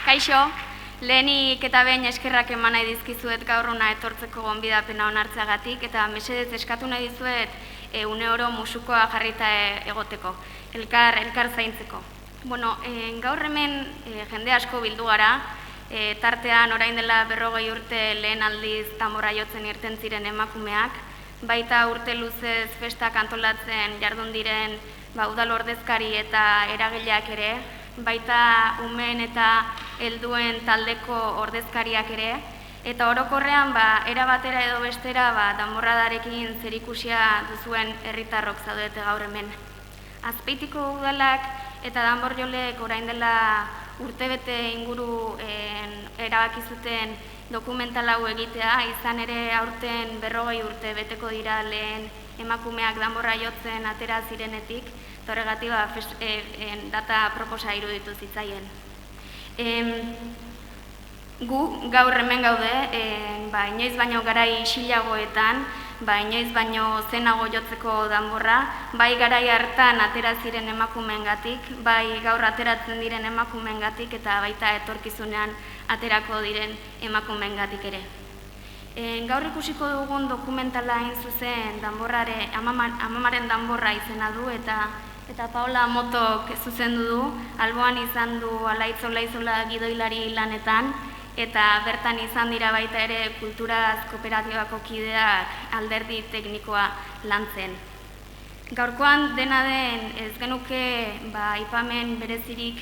Kaixo, lehenik eta behin eskerrak eman nahi dizkizuet gaur hona etortzeko gonbidapena onartzeagatik eta mesedez eskatu nahi dizuet €1 musukoa jarrita egoteko, elkar zaintzeko. Gaur hemen jende asko bildu gara, tartean orain dela 40 urte lehen aldiz danborra jotzen irten ziren emakumeak, baita urte luzez festak antolatzen jardun diren udal ordezkari eta eragileak ere, baita umeen eta helduen taldeko ordezkariak ere, eta orokorrean era batera edo bestera danborradarekin zerikusia duzuen herritarrok zaudete gaur hemen. Azpeitiko udalak eta danborjolek orain dela urtebete inguru erabaki zuten dokumental hau egitea, izan ere aurten 40 urte beteko dira lehen emakumeak danborra jotzen atera zirenetik, eta horregatik data proposa iruditu zitzaien. Gu gaur hemen gaude, inoiz baino garai isilagoetan, inoiz baino zenago jotzeko danborra, bai garai hartan atera ziren emakumeengatik, bai gaur ateratzen diren emakumeengatik eta baita etorkizunean aterako diren emakumeengatik ere. Gaur ikusiko dugun dokumentala hain zuzen Amamaren danborra izena du eta Paola Motok zuzendu du, alboan izan du Alaitz Olaizola gidoilari lanetan, eta bertan izan dira baita ere kulturaz kooperatibako kideak alderdi teknikoa lantzen. Gaurkoan dena den ez genuke aipamen berezirik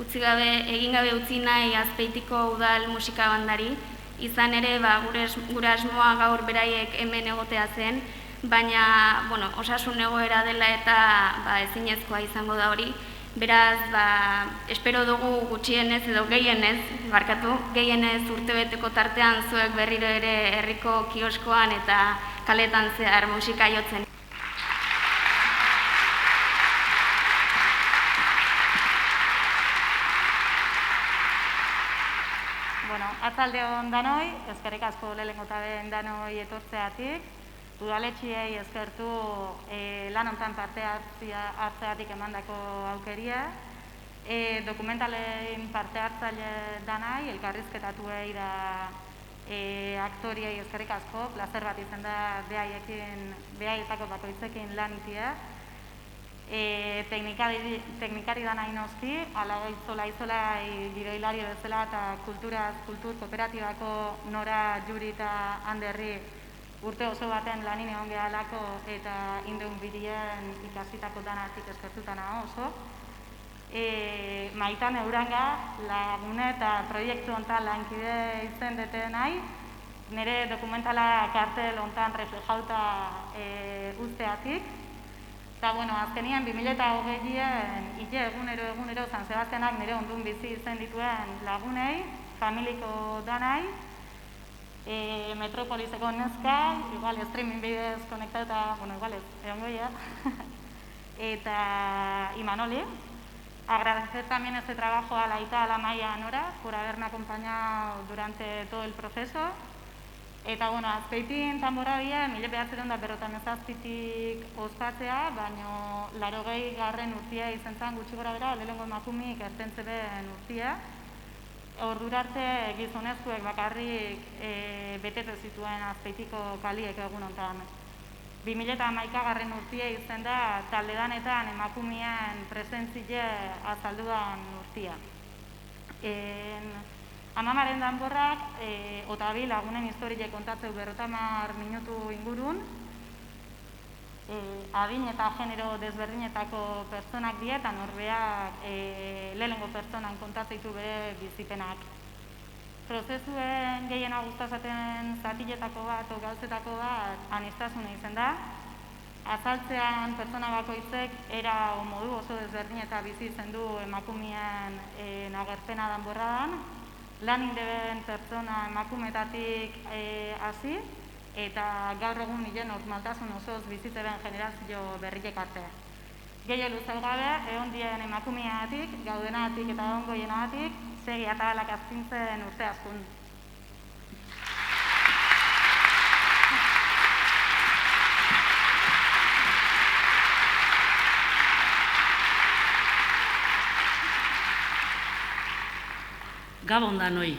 egin gabe utzi nahi Azpeitiko udal musika bandari, izan ere gure asmoa gaur beraiek hemen egotea zen, baina osasun egoera dela eta ezinezkoa izango da hori. Beraz, espero dugu gutxienez edo gehienez urtebeteko tartean zuek berriro ere herriko kioskoan eta kaletan zehar musika jotzen. Atzalde hon danoi, eskerrik asko lehenengo eta behin danoi etortzeatik. Udaletxiei eskertu lan hontan parte hartzeatik emandako aukeria. Dokumentalein parte hartzaile danai, elkarrizketatuei da aktoriei eskerrik asko, plazer bat izan da behaietako bakoitzekin lan itia. Teknikari da nahi noski, ala izola giroilari bezala eta kultur kooperatibako Nora, Juri eta Anderri urte oso baten lanin egon gehalako eta indeun bidien ikasitako danatik eskertutana oso. Maitan Euranga lagune eta proiektu hontan lankide izen dute nahi, nire dokumentala kartel hontan reflejauta usteatik. Eta, azkenian 2020-an egunero San Sebastianak nire ondun bizi izen dituen lagunei, familiko danai, Metropoliseko neska, igual streaming bidez konektatuta, igual ez, egongoia, eta Imanoli. Agradecer también este trabajo a la Ita, a la Maya, a Nora, por haberme acompañado durante todo el proceso. Eta, Azpeitin Tanborabia, 1957tik ospatzea, baina 80. urtea izan zen gutxi gora bera, lehenengo emakumik ertentzeben urtea. Ordura arte gizonezkoek bakarrik betete zituen Azpeitiko kaliek egun hontan. 2011. urtea izan da talde danetan emakumeen presentzie azalduan urtea. Amamaren danborrak, otabi lagunen historie kontatzeu 50 minutu ingurun, adin eta genero desberdinetako pertsonak die eta norbeak lehenengo pertsonan kontatzeitu bere bizipenak. Prozesuen gehiena gustazaten zatiletako bat o gauzetako bat aniztasuna izen da. Azaltzean pertsona bakoitzek era o modu oso desberdin eta bizi izen du emakumeen agerpena danborradan. Lan indeben pertsona emakumetatik hasi eta gaur egun nire normaltasun osoz bizitzeben generazio berriek arte. Gehiago luzau gabe, egon dien emakumeatik, gaudenatik eta ongoienatik, segi atabalak azkintzen urte askun. Gabon danoi,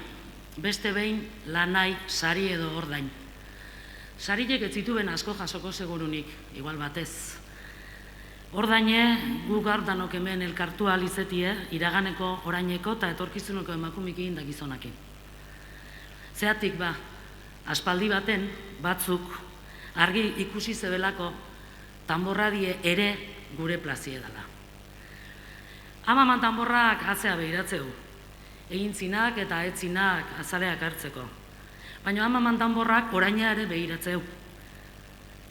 beste behin lanai, sari edo ordain. Sarilek ez zituen asko jasoko segurunik, igual batez. Ordaine, gu gaur danok hemen elkartu alizetie, iraganeko, oraineko eta etorkizuneko emakumikin da gizonakin. Zeatik aspaldi baten, batzuk, argi ikusi zebelako, tanborradie ere gure plazie dela. Amaman tanborrak atzea behiratzeu, egin zinak eta etzinak azaleak hartzeko. Baina amaman tanborrak oraina ere behiratzeu.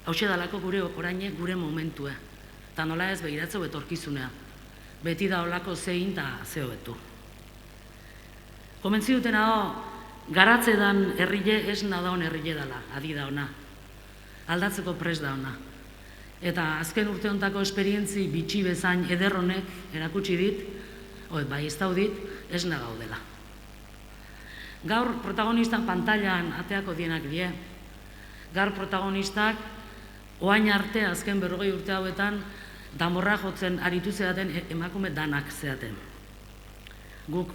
Hauxe dalako gure oraine gure momentue. Eta nola ez behiratzeu etorkizunea. Beti da olako zein eta zehobetu. Komentzi dutena garatze dan herrile esna daun herrile dela, adi da ona. Aldatzeko pres da ona. Eta azken urte hontako esperientzi bitxi bezain ederronek erakutsi dit, bai ez daudit, esna gaudela. Gaur protagonistak pantailan ateako dienak die. Gaur protagonistak oain arte azken 40 urte hauetan danborra jotzen aritu zeaten emakume danak zeaten. Guk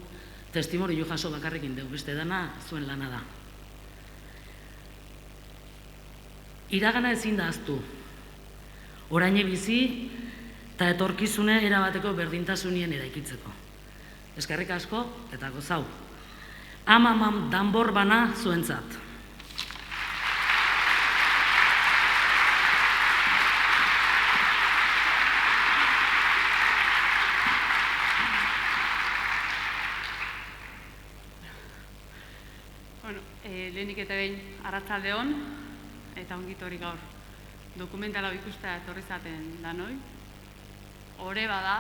testimorio jaso bakarrekin dugu, beste dana zuen lana da. Iragana ezin da ahaztu. Oraine bizi eta etorkizune erabateko berdintasunien eraikitzeko. Eskerrik asko eta gozau. Amaman danbor bana zuentzat. Lehenik eta behin arratsalde on, eta ongitori gaur dokumentala ikustea etorri zaten danoi. Ore bada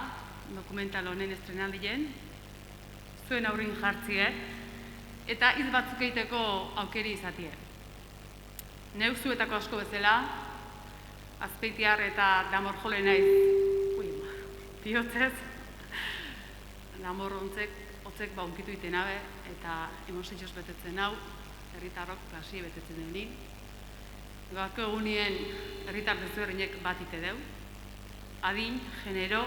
dokumental honen estrenaldien, zuen aurrin jartzie, eta hitz batzuk egiteko aukeri izatie. Neu zuetako asko bezala, Azpeitiar eta Damor jole naiz, bihotzez, Damor hotzek unkitu iten abe, eta emozioz betetzen hau, herritarrok klasi betetzen deni. Gaurko egunien herritar desberdinek bat ite deu. Adin, genero,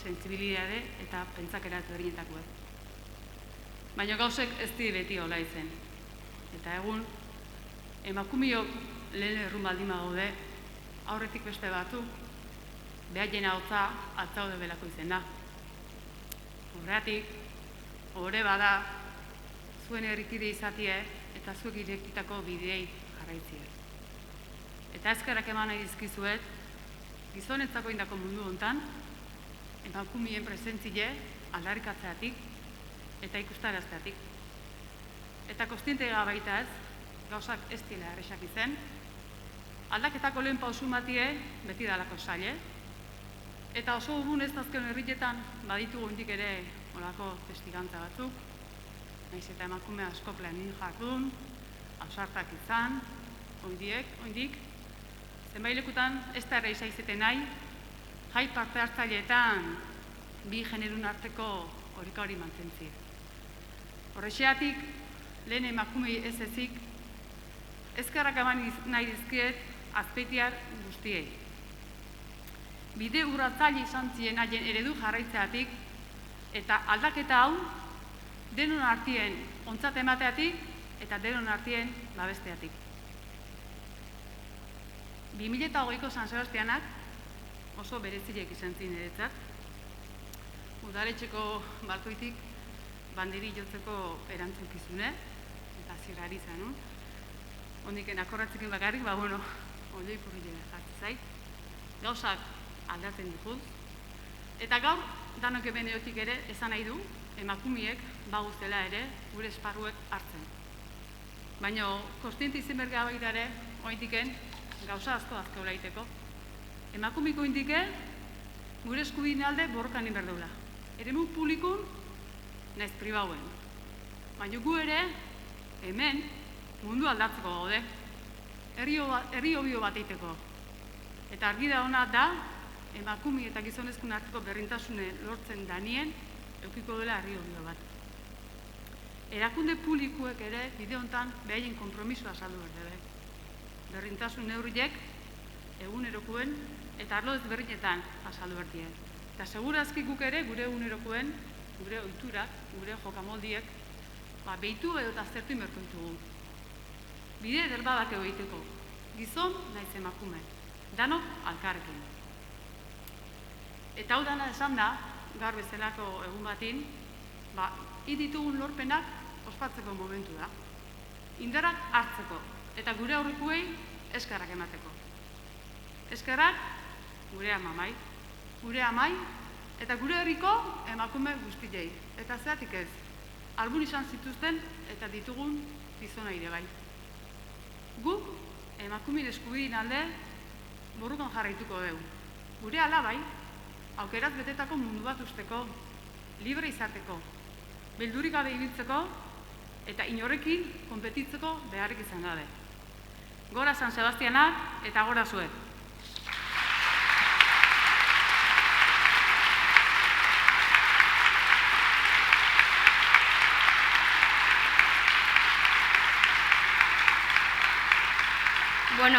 sentsibilitate eta pentsakera desberdinetako ez. Baina gauzek ez di beti hola izen. Eta egun, emakumeok lehen errun baldin bagaude, aurretik beste batzuk, behaien ahotza atzaude belako izena. Horregatik, ore bada, zuen herrikide izatie eta zuek irekitako bideei jarraitzie. Eta eskerrak eman nahi dizkizuet, gizonetzako indako mundu hontan, emakumeen presentzie aldarrikatzeatik eta ikustarazteatik. Eta kostientea baita ez, gauzak ez dira erresak izen, aldaketako lehen pausu matie beti dalako zaile, eta oso urrun ez azken herrietan baditugu indik ere olako testigantza batzuk, naiz eta emakume asko planin jakun, ausartak izan, oindik, zenbailekutan ez da erreiza izeten nahi, jai parte hartzaileetan bi generun arteko oreka hori mantentzi. Horrexeatik, lehen emakumei ez ezik, eskerrak eman nahi dizkiet Azpeitiar guztiei. Bide urratzaile izan ziren haien eredu jarraitzeatik eta aldaketa hau denon artien ontzat emateatik eta denon artien babesteatik. 2008ko San Sebastianak oso berezilek izan ziren eretzat. Udaletxeko balkoitik banderi jotzeko erantzukizune eta zirrari zen. Hondiken akorratzekin bakarrik, ondoi purrile jartzen zait. Gauzak aldatzen dikut. Eta gaur, danok hemen eotik ere, esan nahi du, emakumiek baguztela ere gure esparruek hartzen. Baina, kostiente izen berga baita ere, ointiken, gauza asko olaiteko. Emakumiko indike, gure eskubideen alde borrokan inberdeula. Eremu publikun, naiz pribauen. Baina gu ere, hemen, mundu aldatzeko gaude. Herri obio bat eiteko. Eta argi da ona da, emakumi eta gizonezkun arteko berdintasune lortzen danien, eukiko dela herri obio bat. Erakunde publikoek ere, bide hontan, behaien konpromisoa saldu berdebe. Berdintasun neurriek, egunerokuen, eta arlo ezberdinetan azaldu berdie. Eta segurazki guk ere, gure egunerokuen, gure ohiturak, gure jokamoldiek, behitu edo eta zertu inberko ditugu. Bide ederbadak egiteko, gizon naiz emakume, danok alkarrekin. Eta hau dana esan da, gaur bezalako egun batin, ditugun lorpenak ospatzeko momentu da. Indarrak hartzeko, eta gure aurrikuei eskerrak emateko. Eskerrak gure amamai, eta gure herriko emakume guztiei. Eta zeatik ez, albun izan zituzten eta ditugun gizona ere bai. Guk, emakumeen eskubideen alde, borrokan jarraituko dugu. Gure alabai, aukeraz betetako mundu bat usteko, libre izateko, beldurik gabe ibiltzeko, eta inorrekin konpetitzeko beharrik izan gabe. Gora San Sebastianak eta gora zuek.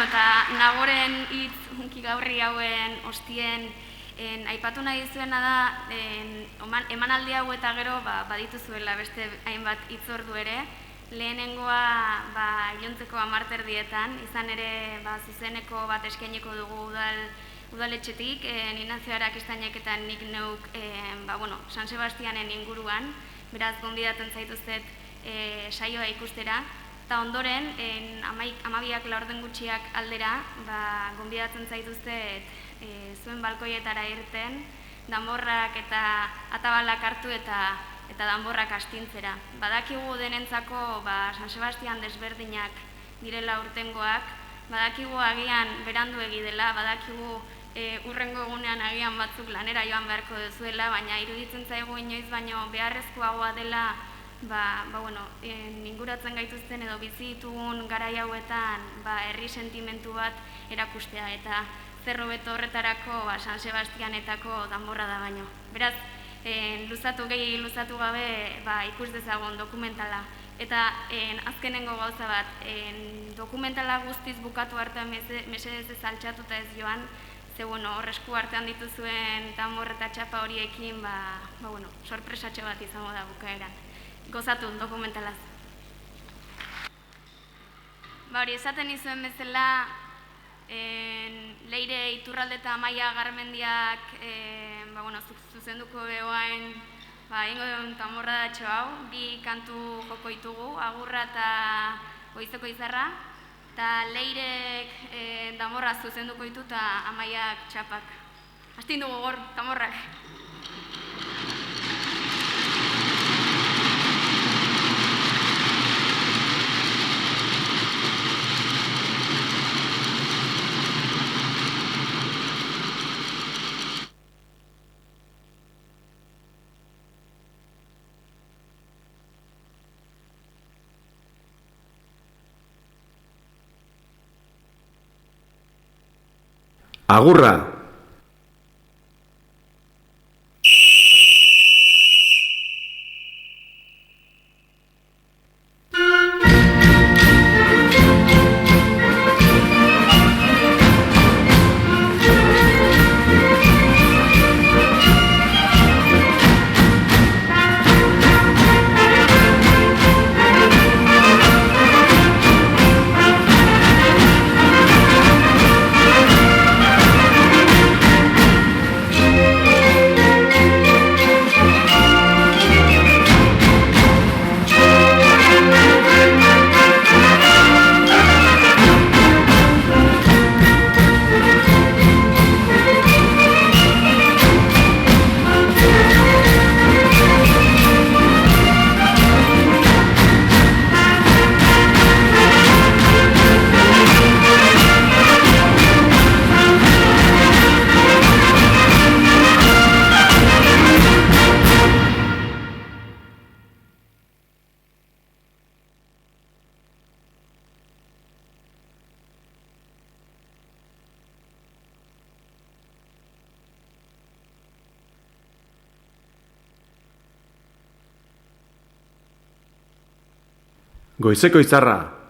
Eta nagoren hitz hunki gaurri hauen ostien aipatu nahi dizuena da emanaldi hau eta gero badituzuela beste hainbat hitzordu ere. Lehenengoa iluntzeko 10:00 izan ere zuzeneko bat eskainiko dugu udaletxetik, Ignacio Arakistainek eta nik neuk San Sebastianen inguruan, beraz gonbidatzen zaituztet saioa ikustera. Eta ondoren, 12 laurden gutxiak aldera, gonbidatzen zaituztet zuen balkoietara irten, damorrak eta atabalak hartu eta eta danborrak astintzera. Badakigu denentzako San Sebastian desberdinak direla urtengoak, badakigu agian berandu dela, badakigu urrengo egunean agian batzuk lanera joan beharko duzuela, baina iruditzen zaigu inoiz baino beharrezkoagoa dela inguratzen gaituzten edo bizi ditugun garai hauetan herri sentimentu bat erakustea, eta zer hobeto horretarako San Sebastianetako danborra da baino. Beraz, luzatu gabe ikus dezagun dokumentala. Eta azkenengo gauza bat, dokumentala guztiz bukatu artean mesedez ez altxatuta ez joan, ze hor esku artean dituzuen danbor eta txapa horiekin sorpresatxo bat izango da bukaeran. Gozatu dokumentalaz. Hori, esaten izuen bezala, Leire Iturralde eta Amaia Garmendiak zuzenduko behoain ingo duen tamborradatxo hau, bi kantu joko ditugu, Agurra eta Goizeko Izarra, eta Leirek damorra zuzenduko ditu eta Amaiak txapak. Hastin dugu gor, tamborrak. Agurra! Goizeko Izarra!